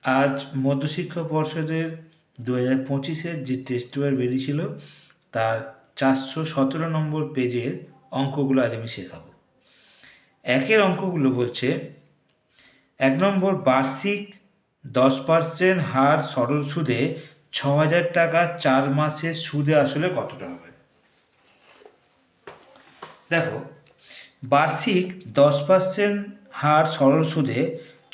আজ মধ্যশিক্ষা পর্ষদের 2025-এর যে টেস্ট পেপার বেরিয়েছিল তার 417 নম্বর পেজের অঙ্কগুলো আজ আমি শেখাবো। একের অঙ্কগুলো বলছে 1 নম্বর, বার্ষিক 10% হার সরল সুদে 6,000 টাকা 4 মাসের সুদে আসলে কতটা হবে। দেখো, বার্ষিক 10% হার সরল সুদে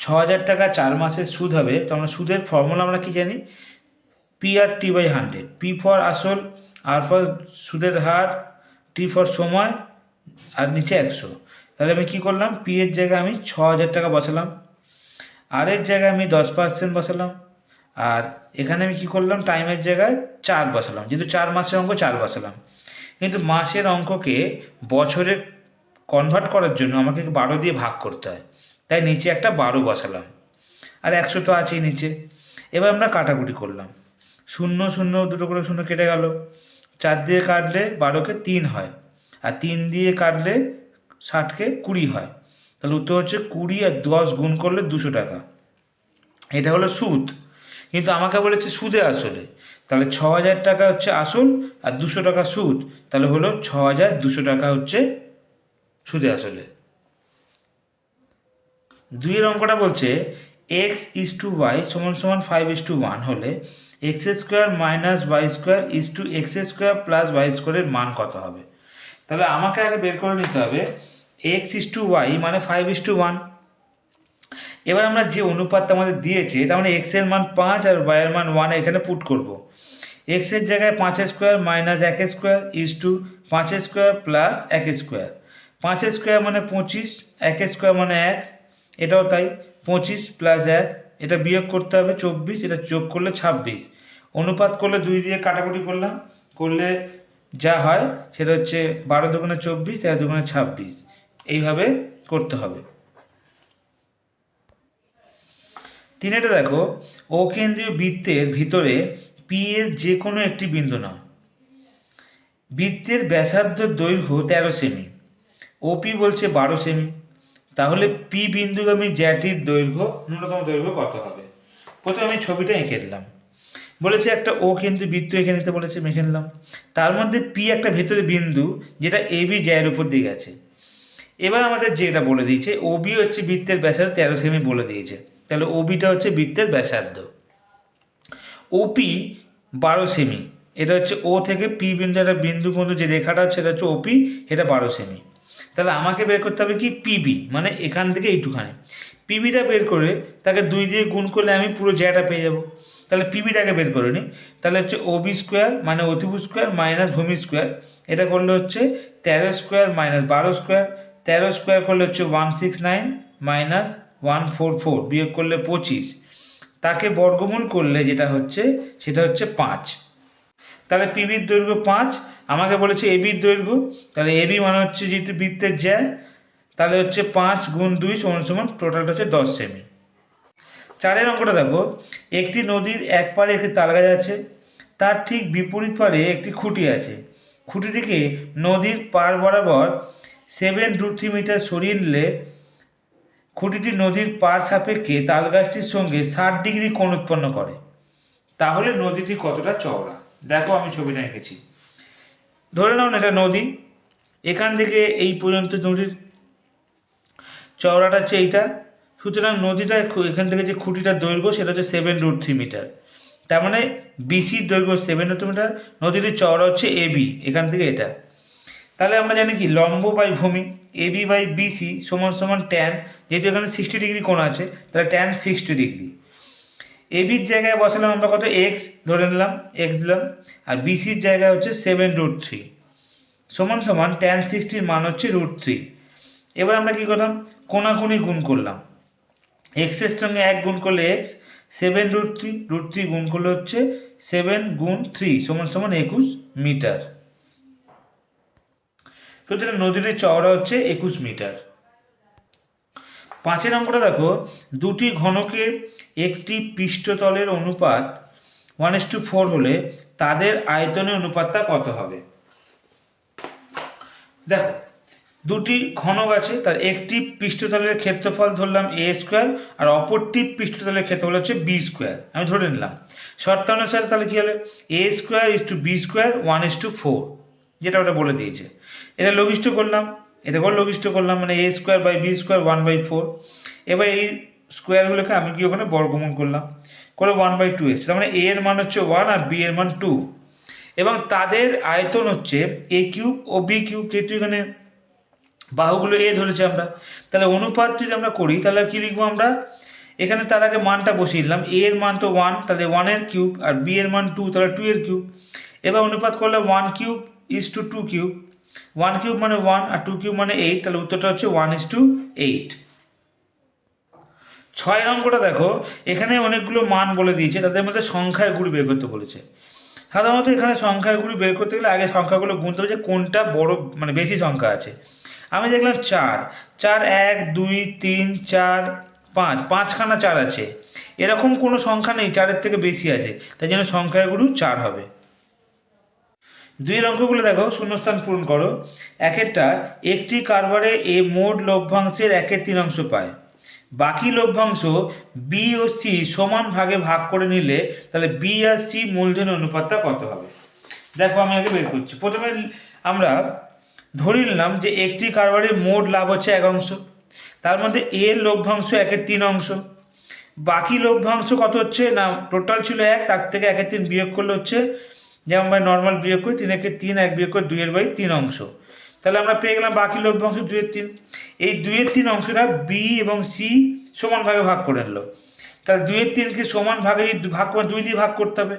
6,000 টাকা 4 মাসের সুদ হবে। তো আমরা সুদের ফর্মুলা আমরা কি জানি? P R T by 100। P for আসল, আর ফর সুদের হার, টি ফর সময়, আর নিচে 100। তাহলে আমি কি করলাম? পি এর জায়গায় আমি 6,000 টাকা বসালাম, আর এর জায়গায় আমি 10% বসালাম, আর এখানে আমি কি করলাম? টাইমের জায়গায় 4 বসালাম, যেহেতু 4 মাসের অঙ্ক 4 বসালাম। কিন্তু মাসের অঙ্ককে বছরে কনভার্ট করার জন্য আমাকে 12 দিয়ে ভাগ করতে হয়, তাই নিচে একটা 12 বসালাম, আর 100 তো আছেই নিচে। এবার আমরা কাটাকুটি করলাম, 0 0 দুটো করে 0 কেটে গেল, 4 দিয়ে কাটলে 12কে 3 হয়, আর 3 দিয়ে কাটলে 60কে 20 হয়। তাহলে উত্তর হচ্ছে 20, আর 10 গুণ করলে 200 টাকা। এটা হলো সুদ, কিন্তু আমাকে বলেছে সুদে আসলে। তাহলে 6,000 টাকা হচ্ছে আসল, আর 200 টাকা সুদ, তাহলে হলো 6,200 টাকা হচ্ছে সুদে আসলে। দুইয়ের অঙ্কটা বলছে x/y = 5:1 হলে x² - y² x² + y² এর মান কত হবে। তাহলে আমাকে আগে বের করে নিতে হবে x/y মানে 5:1। এবার আমরা যে অনুপাতটা আমাদের দিয়েছে, তার মানে x এর মান 5 আর y এর মান 1 এখানে পুট করব। x এর জায়গায় 5² - 1² 5² + 1²। 5² মানে 25, 1² মানে 1, এটাও তাই। 25 + 1, এটা বিয়োগ করতে হবে 24, এটা যোগ করলে 26। অনুপাত করলে 2 দিয়ে কাটাকুটি করলাম, করলে যা হয় সেটা হচ্ছে 12 দুগুণে 24, 13 দুগুণে 26, এইভাবে করতে হবে। তিনেটা দেখো, অকেন্দ্রীয় বৃত্তের ভিতরে পি এর যে কোনো একটি বিন্দু নাও। বৃত্তের ব্যাসার্ধ দৈর্ঘ্য 13 সেমি, ওপি বলছে 12 সেমি। তাহলে পি বিন্দুগামী জ্যাটির দৈর্ঘ্য, ন্যূনতম দৈর্ঘ্য কত হবে? প্রথমে আমি ছবিটা এঁকে দিলাম। বলেছে একটা ও কিন্তু বৃত্ত এঁকে নিতে বলেছে, মেখে নিলাম। তার মধ্যে পি একটা ভেতরে বিন্দু, যেটা এ বি জ্যায়ের উপর দিয়ে গেছে। এবার আমাদের যেটা বলে দিয়েছে, ওবি হচ্ছে বৃত্তের ব্যাসার্ধ 13 সেমি বলে দিয়েছে। তাহলে ওবিটা হচ্ছে বৃত্তের ব্যাসার্ধ। ওপি 12 সেমি, এটা হচ্ছে ও থেকে পি বিন্দু, একটা বিন্দু পর্যন্ত যে রেখাটা হচ্ছে সেটা হচ্ছে ওপি, এটা 12 সেমি। তাহলে আমাকে বের করতে হবে কি? পিবি, মানে এখান থেকে এইটুখানি। পিবিটা বের করে তাকে 2 দিয়ে গুণ করলে আমি পুরো জ্যাটা পেয়ে যাব। তাহলে পিবিটাকে বের করে নিই। তাহলে হচ্ছে ওবি স্কোয়ার মানে অতিভুজ স্কোয়ার মাইনাস ভূমি স্কোয়ার, এটা করলে হচ্ছে 13² - 12²। 13² করলে হচ্ছে 169 মাইনাস 144, বিয়োগ করলে 25, তাকে বর্গমূল করলে যেটা হচ্ছে সেটা হচ্ছে 5। তাহলে পিবির দৈর্ঘ্য 5, আমাকে বলেছে এবির দৈর্ঘ্য, তাহলে এবি মানে হচ্ছে যেহেতু বৃত্তের জ্যা, তাহলে হচ্ছে 5 গুণ 2 = টোটালটা হচ্ছে 10 সেমি। 4-এর অঙ্কটা দেখো, একটি নদীর এক পাড়ে একটি তালগাছ আছে, তার ঠিক বিপরীত পাড়ে একটি খুঁটি আছে। খুঁটিটিকে নদীর পাড় বরাবর 7√3 মিটার সরিয়ে নিলে খুঁটিটি নদীর পাড় সাপেক্ষে তালগাছটির সঙ্গে 60 ডিগ্রি কোণ উৎপন্ন করে। তাহলে নদীটি কতটা চওড়া? দেখো আমি ছবিটা এঁকেছি। ধরে নাও না এটা নদী, এখান থেকে এই পর্যন্ত নদীর চওড়াটা হচ্ছে এইটা। সুতরাং নদীটা এখান থেকে যে খুঁটিটার দৈর্ঘ্য সেটা হচ্ছে 7√3 মিটার। তার মানে বিসির দৈর্ঘ্য 7√3 মিটার, নদীটির চওড়া হচ্ছে এবি, এখান থেকে এটা। তাহলে আমরা জানি কি লম্ব বাই ভূমি, এবি বাই বিসি = ট্যান, যেহেতু এখানে 60 ডিগ্রি কোণ আছে তাহলে ট্যান 60 ডিগ্রি। এবির জায়গায় বসালাম আমরা কত? এক্স ধরে নিলাম, এক্স দিলাম, আর বিসির জায়গায় হচ্ছে 7√3 = ট্যান 60-র মান হচ্ছে √3। এবার আমরা কী করলাম? কোণাকুণি গুণ করলাম, এক্সের সঙ্গে 1 গুণ করলে এক্স, 7√3 √3 গুণ করলে হচ্ছে 7 গুণ 3 = 21 মিটার। সুতরাং নদীটির চওড়া হচ্ছে 21 মিটার। 5-এর অঙ্কটা দেখো, দুটি ঘনকের একটি পৃষ্ঠতলের অনুপাত 1:4 হলে তাদের আয়তনের অনুপাতটা কত হবে? দেখো, দুটি ঘনক আছে, তার একটি পৃষ্ঠতলের ক্ষেত্রফল ধরলাম এ স্কোয়ার আর অপরটি পৃষ্ঠতলের ক্ষেত্রফল হচ্ছে বি স্কোয়ার, আমি ধরে নিলাম। শর্তানুসারে তাহলে কী হলো, A square is to B square 1:4, যেটা ওটা বলে দিয়েছে। এটা লঘিষ্ঠ করলাম, এটাকেও লঘিষ্ঠ করলাম, মানে এ স্কোয়ার বাই বি স্কোয়ার 1/4। এবার এই স্কোয়ারগুলোকে আমি কি ওখানে বর্গমূল করলাম, করে 1/2 এসছে, তার মানে এ এর মান হচ্ছে 1 আর বি এর মান 2, এবং তাদের আয়তন হচ্ছে এ কিউব ও বি কিউব। যেহেতু এখানে বাহুগুলো এ ধরেছি আমরা, তাহলে অনুপাত যদি আমরা করি তাহলে কী লিখবো আমরা, এখানে তার আগে মানটা বসিয়ে দিলাম, এ এর মান তো 1, তাহলে 1-এর কিউব, আর বি এর মান 2, তাহলে 2-এর কিউব। এবার অনুপাত করলে 1 cube is to 2 cube, 1 cube মানে 1 আর 2 কিউব মানে 8, তাহলে উত্তরটা হচ্ছে 1:8। 6 অঙ্কটা দেখো, এখানে অনেকগুলো মান বলে দিয়েছে, তাদের মধ্যে সংখ্যায় গুলি বের করতে বলেছে। সাধারণত এখানে সংখ্যাগুলি বের করতে গেলে আগে সংখ্যাগুলো গুনতে হবে যে কোনটা বড়, মানে বেশি সংখ্যা আছে। আমি দেখলাম 4, 1 2 3 4 5, 5খানা 4 আছে, এরকম কোনো সংখ্যা নেই 4-এর থেকে বেশি আছে, তাই জন্য সংখ্যাগুলো 4 হবে। 2-এর অঙ্কগুলো দেখো, শূন্যস্থান পূরণ করো। একেরটা, একটি কারবারে এ মোট লভ্যাংশের 1/3 পায়, বাকি লভ্যাংশ বি ও সি সমান ভাগে ভাগ করে নিলে তাহলে বি আর সি মূলধনের অনুপাতটা কত হবে। দেখো আমি আগে বের করছি। প্রথমে আমরা ধরে নিলাম যে একটি কারবারের মোট লাভ হচ্ছে 1 তার মধ্যে এর লভ্যাংশ 1/3, বাকি লভ্যাংশ কত হচ্ছে না, টোটাল ছিল 1, তার থেকে 1/3 বিয়োগ করলে হচ্ছে, যেমন আমরা নর্মাল বিয়োগ করি 3/3, 1 বিয়োগ করে 2/3, তাহলে আমরা পেয়ে গেলাম বাকি লভ্যাংশ 2/3। এই 2/3 অংশটা বি এবং সি সমান ভাগে ভাগ করে নিল, তাহলে 2/3কে সমান ভাগে ভাগ করে 2 দিয়ে ভাগ করতে হবে,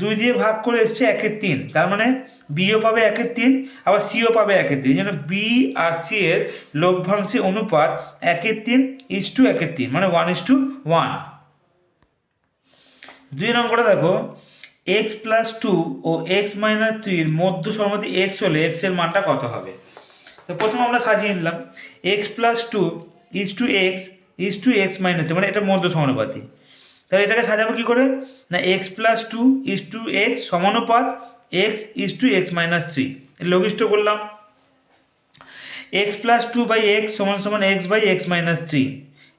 2 দিয়ে ভাগ করে এসছে 1/3, তার মানে বিও পাবে 1/3, আবার সিও পাবে 1/3, এই জন্য বি আর সি এর লভ্যাংশের অনুপাত 1/3:1/3, মানে 1:1। 2 নম্বরে দেখো, x+2 ও x-3 মধ্য সমানুপাতি x হলে x এর মানটা কত হবে। তো প্রথমে আমরা সাজিয়ে নিলাম, x+2 x মানে এটা মধ্য সমানুপাতি, তাহলে এটাকে সাজাবো কি করে না, x+2 x সমানুপাত x:x-3, লঘিষ্ঠ করলাম। x+2/x = x/x-3,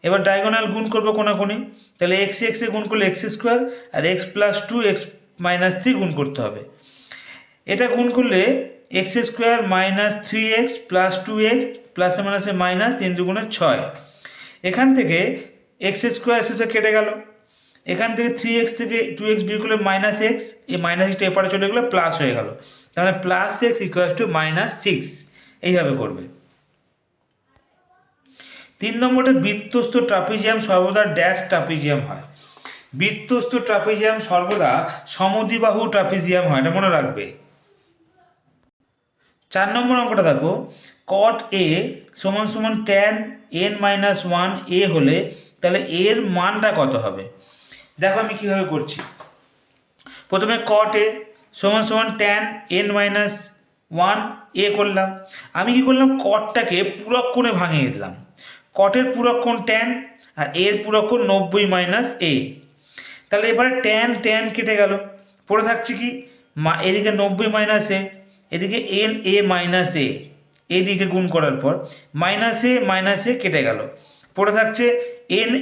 এবার ডায়াগোনাল গুণ করবো কোনাকুনি, তাহলে x এ গুণ করলে x² আর x+2 x-3 গুণ করতে হবে। এটা গুণ করলে x² - 3x + 2x প্লাসে মাইনাসে মাইনাস 3 × 6, এখান থেকে x² কেটে গেল, এখান থেকে 3x থেকে 2x বিয়োগ করলে -x, এই -xটা এপারে চলে গেলে প্লাস হয়ে গেল, তাহলে +x = -6, এইভাবে করবে। 3 নম্বরটা, বৃত্তস্থ ট্রাপিজিয়াম সর্বদা ড্যাশ ট্রাপিজিয়াম হয়। বৃত্তস্থ ট্রাপিজিয়াম সর্বদা সমদ্বিবাহু ট্রাপিজিয়াম হয়, এটা মনে রাখবে। 4 নম্বর অঙ্কটা দেখো, cot A = tan n-1 a হলে তাহলে এর মানটা কত হবে। দেখো আমি কিভাবে করছি, প্রথমে cot A = tan n-1 a করলাম। আমি কি করলাম, কটটাকে পূরক কোণে ভাঙিয়ে দিলাম, কটের পূরক কোণ tan আর এর পূরক কোণ 90 - a, তাহলে এবারে tan কেটে গেল, পড়ে থাকছে কি, এদিকে 90 - a, এদিকে na-a, এদিকে গুণ করার পর -a কেটে গেল, পড়ে থাকছে na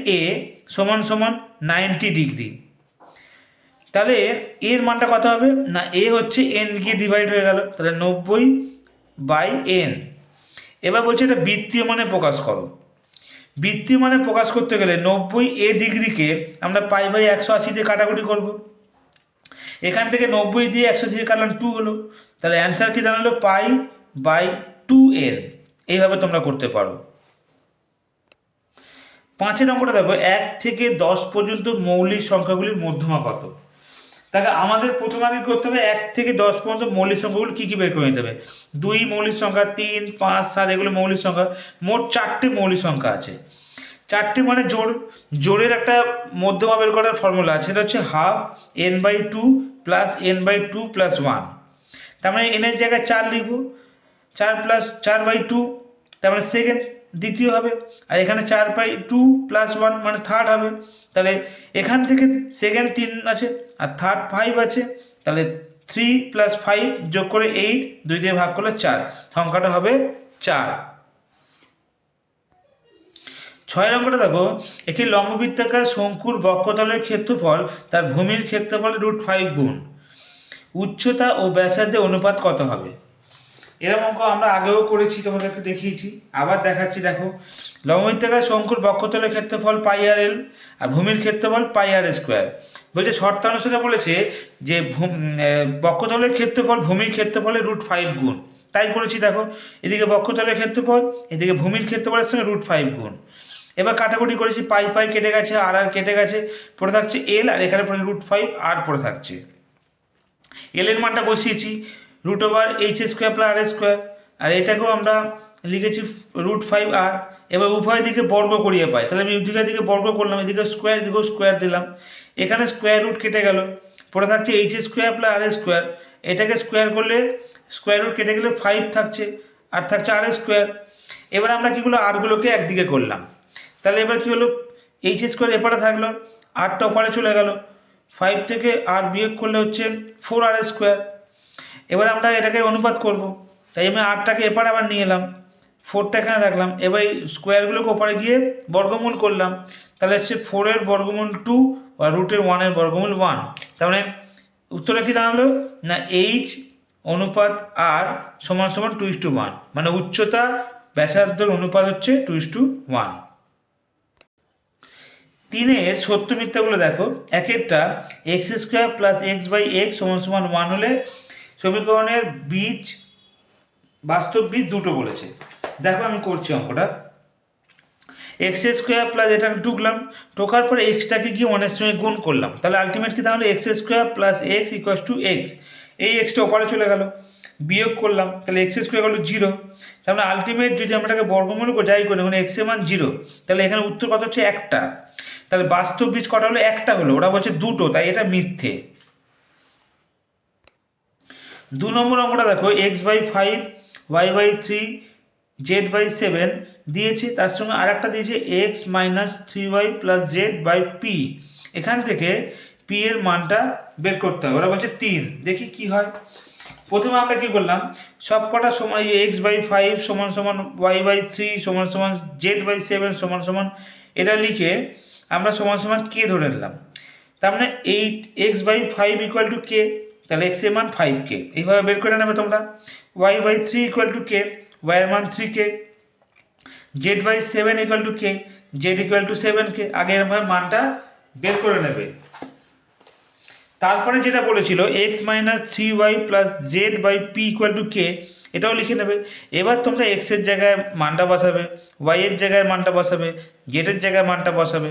= 90 ডিগ্রি। তাহলে এর মানটা কত হবে না, এ হচ্ছে n গিয়ে ডিভাইড হয়ে গেল, তাহলে 90/n। এবার বলছে এটা বৃত্তীয় মানে প্রকাশ করো। বৃত্তীয় মানে প্রকাশ করতে গেলে 90 ডিগ্রিকে আমরা π/180 দিয়ে কাটাকুটি করব, এখান থেকে 90 দিয়ে 180 দিয়ে কাটলাম 2 হলো, তাহলে অ্যান্সার কি দাঁড়ালো π/2n। এইভাবে তোমরা করতে পারো। 5 নম্বরটা দেখো, 1 থেকে 10 পর্যন্ত মৌলিক সংখ্যাগুলির মধ্যমা কত। তাহলে আমাদের প্রথমে আগে করতে হবে 1 থেকে 10 পর্যন্ত মৌলিক সংখ্যাগুলো কী কী বের করে নিতে হবে। 2 মৌলিক সংখ্যা, 3 5 7 এগুলো মৌলিক সংখ্যা, মোট 4টে মৌলিক সংখ্যা আছে। 4টে মানে জোড়ের একটা মধ্যমা বের করার ফর্মুলা আছে, সেটা হচ্ছে ½ n/2 + n/2 + 1, তার মানে n এর জায়গায় 4 লিখব, 4 + 4/2, তার মানে সেকেন্ড দ্বিতীয় হবে, আর এখানে 4/2 + 1 মানে থার্ড হবে, তাহলে এখান থেকে সেকেন্ড 3 আছে আর থার্ড 5 আছে, তাহলে 3 + 5 যোগ করে 8, 2 দিয়ে ভাগ করলে 4, সংখ্যাটা হবে 4। 6 নম্বরটা দেখো, একটি লম্ববৃত্তাকার শঙ্কুর বক্ষতলের ক্ষেত্রফল তার ভূমির ক্ষেত্রফলের √5 গুণ। উচ্চতা ও ব্যাসার্ধের অনুপাত কত হবে? এরকম অঙ্ক আমরা আগেও করেছি, তোমাদেরকে দেখিয়েছি, আবার দেখাচ্ছি। দেখো, লম্ববৃত্তাকার শঙ্কুর বক্ষতলের ক্ষেত্রফল πr_l আর ভূমির ক্ষেত্রফল πr²। বলছে শর্তানুসারে বলেছে যে বক্ষতলের ক্ষেত্রফল ভূমির ক্ষেত্রফলের √5 গুণ, তাই করেছি। দেখো, এদিকে বক্ষতলের ক্ষেত্রফল, এদিকে ভূমির ক্ষেত্রফলের সঙ্গে √5 গুণ। এবার কাটাকুটি করেছি, পাই পাই কেটে গেছে, আর আর কেটে গেছে, পড়ে থাকছে এল, আর এখানে পড়ে √5 আর পড়ে থাকছে। এল এর মানটা বসিয়েছি √h² + r², আর এটাকেও আমরা লিখেছি √5r। এবার উভয় দিকে বর্গ করিয়ে পাই, তাহলে আমি দুদিকের দিকে বর্গ করলাম, এদিকে স্কোয়ার, এদিকেও স্কোয়ার দিলাম, এখানে স্কোয়ার রুট কেটে গেল, পড়ে থাকছে h² + r²। এটাকে স্কোয়ার করলে স্কোয়ার রুট কেটে গেলে 5 থাকছে, আর থাকছে r²। এবার আমরা কী করলো, আরগুলোকে একদিকে করলাম, তাহলে এবার কী হলো, h² এপারে থাকলো, আরটা ওপারে চলে গেল, 5 থেকে আর বিয়োগ করলে হচ্ছে 4r²। এবার আমরা এটাকে অনুপাত করব, তাই আমি আরটাকে এপারে আবার নিয়ে এলাম, 4টা এখানে রাখলাম। এবার এই স্কোয়ারগুলোকে ওপারে গিয়ে বর্গমূল করলাম, তাহলে হচ্ছে 4 বর্গমূল 2 আর √1 বর্গমূল 1। তার মানে উত্তরে কী দাঁড়ালো না, h/r = 2:1, মানে উচ্চতা ব্যাসার্ধের অনুপাত হচ্ছে 2:1। 3-এর সত্য মিথ্যাগুলো দেখো। একেরটা x² + x/x = 1 হলে সমীকরণের বীজ, বাস্তব বীজ দুটো বলেছে। দেখো আমি করছি অঙ্কটা, x² এটা টুকলাম, টোকার পরে এক্সটাকে গিয়ে 1-এর সঙ্গে গুণ করলাম, তাহলে আলটিমেট কি তাহলে x² + x = x। এই এক্সটা ওপারে চলে গেল, বিয়োগ করলাম, তাহলে x² হলো 0। তার মানে আলটিমেট যদি আমরা এটাকে বর্গমূল যাই করি, মানে x এর মান 0, তাহলে এখানে উত্তর কত হচ্ছে, একটা। তাহলে বাস্তব বীজ কটা হলো, একটা হলো, ওরা বলছে দুটো, তাই এটা মিথ্যে। 2 নম্বর অঙ্কটা দেখো, x/5 y/3 z/7 দিয়েছে, তার সঙ্গে আর একটা দিয়েছে x - 3y + z/p। এখান থেকে p এর মানটা বের করতে হবে, ওরা বলছে 3। দেখি কি হয়। প্রথমে আমরা কি করলাম, সব কটা সময় x/5 = y/3 = z/7 এটা লিখে আমরা = k ধরে নিলাম। তার মানে 8x/5 = k, তাহলে x এর মান 5k। এইভাবে বের করে নেবে তোমরা। y/3 = k, y এর মান 3k। z/7 = k, z = 7k। আগে এরভাবে মানটা বের করে নেবে। তারপরে যেটা বলেছিল x - 3y + z/p = k, এটাও লিখে নেবে। এবার তোমরা x এর জায়গায় মানটা বসাবে, y এর জায়গায় মানটা বসাবে, z এর জায়গায় মানটা বসাবে।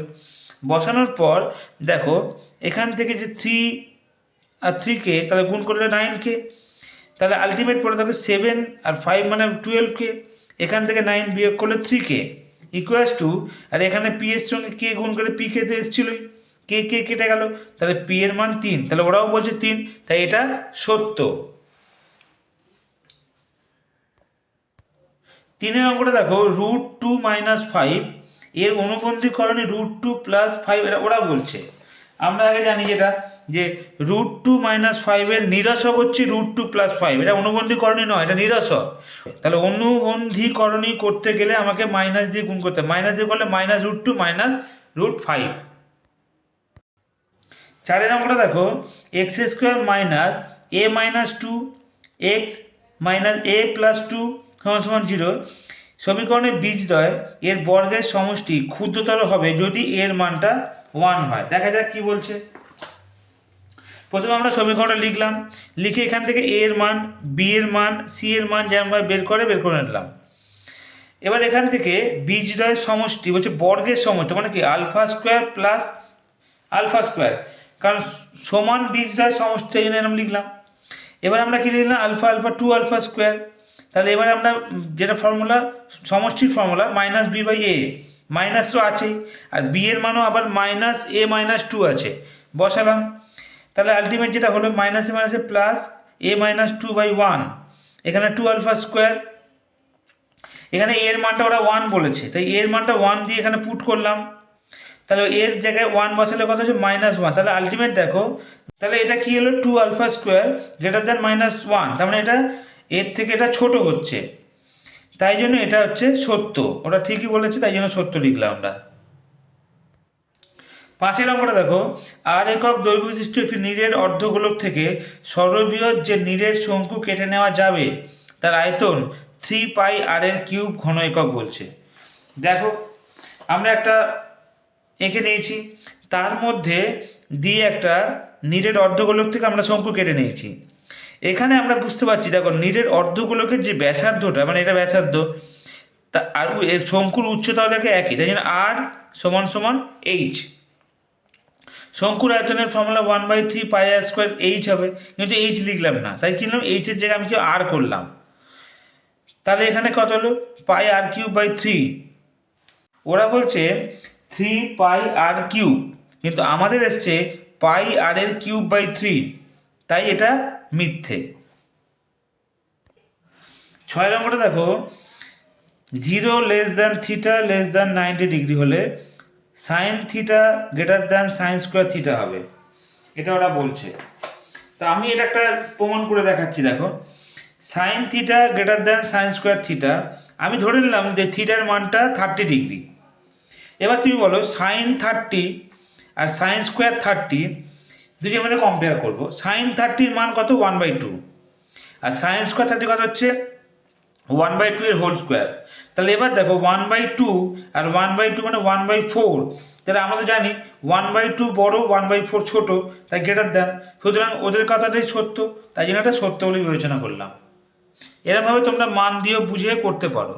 বসানোর পর দেখো, এখান থেকে যে 3 আর 3k, তাহলে গুণ করলে 9k, তাহলে আলটিমেট পড়ে থাকবে 7 আর 5 মানে 12k। এখান থেকে 9 বিয়োগ করলে 3k = আর এখানে p এর সঙ্গে k গুণ করে pk তো এসেছিলই, k কেটে গেল, তাহলে p এর মান 3। তাহলে ওরাও বলছে 3, তাই এটা সত্য। 3-এর অঙ্কটা দেখো, √2 - 5 এর অনুবন্ধীকরণে √2 + 5, এটা ওরা বলছে। আমরা আগে জানি যেটা, যে √2 - 5 এর নিরসক হচ্ছে √2 + 5, এটা অনুবন্ধীকরণই নয়, এটা নিরসক। তাহলে অনুবন্ধীকরণী করতে গেলে আমাকে মাইনাস দিয়ে গুণ করতে হবে, মাইনাস দিয়ে করলে -√2 - √5। 4-এর অঙ্কটা দেখো, x² - a - 2 x - a + 2 = 0 সমীকরণের বীজদ্বয় এর বর্গের সমষ্টি ক্ষুদ্রতর হবে যদি এর মানটা 1 হয়। দেখা যাক কি বলছে। প্রথমে আমরা সমীকরণটা লিখলাম, লিখে এখান থেকে a এর মান, b এর মান, c এর মান যেমন বের করে নিলাম। এবার এখান থেকে বীজদ্বয়ের সমষ্টি বলছে বর্গের সমষ্টি, মানে কি α² + α², কারণ সমান বীজদ্বয়ের সমষ্টি, এই জন্য এরকম লিখলাম। এবার আমরা কি লিখলাম, α α 2α²। তাহলে এবার আমরা যেটা ফর্মুলা, সমষ্টির ফর্মুলা -b/a, মাইনাস তো আছেই, আর b এর মানও আবার -a - 2 আছে, বসালাম। তাহলে আলটিমেট যেটা হলো মাইনাসে মাইনাসে প্লাস a - 2/1, এখানে 2α²। এখানে এর মানটা ওরা 1 বলেছে, তাই এর মানটা 1 দিয়ে এখানে পুট করলাম, তাহলে এর জায়গায় 1 বসালে কত হচ্ছে -1। তাহলে আলটিমেট দেখো, তাহলে এটা কি হলো, 2α² > -1, তার মানে এটা এর থেকে এটা ছোট হচ্ছে। তাই জন্য এটা হচ্ছে সত্য, ওটা ঠিকই বলেছে, তাই জন্য সত্য লিখলাম আমরা। 5 নম্বরে দেখো, আর একক দৈর্ঘ্য বিশিষ্ট একটি নীরের অর্ধগোলক থেকে সর্ববৃহৎ যে নীরের শঙ্কু কেটে নেওয়া যাবে তার আয়তন 3πr³ ঘন একক বলছে। দেখো আমরা একটা এঁকে নিয়েছি, তার মধ্যে দিয়ে একটা নীরের অর্ধগোলক থেকে আমরা শঙ্কু কেটে নিয়েছি। এখানে আমরা বুঝতে পারছি, দেখো নীরের অর্ধগোলকের যে ব্যাসার্ধটা, মানে এটা ব্যাসার্ধ, তা আর এর শঙ্কুর উচ্চতাও দেখে একই, তাই জন্য আর সমান সমান এইচ। শঙ্কুর আয়তনের ফর্মুলা 1/3πr² এইচ হবে, কিন্তু এইচ লিখলাম না, তাই কি লিখলাম, এইচের জায়গায় আমি কি আর করলাম। তাহলে এখানে কত হলো, πr³/3। ওরা বলছে 3πr³, কিন্তু আমাদের এসছে πr³/3, তাই এটা মিথ্যে। 6 নম্বরে দেখো, 0 θ 90° হলে sin θ sin² θ হবে, এটা ওরা বলছে। তা আমি এটা একটা প্রমাণ করে দেখাচ্ছি। দেখো sin θ sin²θ, আমি ধরে নিলাম যে থিটার মানটা 30°। এবার তুমি বলো sin 30 আর sin²30 দুটি আমাদের কম্পেয়ার করবো। sin 30 মান কত, 1/2, আর sin²30 কত হচ্ছে 1/2 এর হোল স্কোয়ার। তাহলে এবার দেখো 1/2 আর 1/2 মানে 1/4, তাহলে আমরা তো জানি 1/2 বড় 1/4 ছোট, তাই গ্রেটার দেন, সুতরাং ওদের কথাটাই সত্য, তাই জন্য এটা সত্য বলে বিবেচনা করলাম। এরকমভাবে তোমরা মান দিয়েও বুঝিয়ে করতে পারো।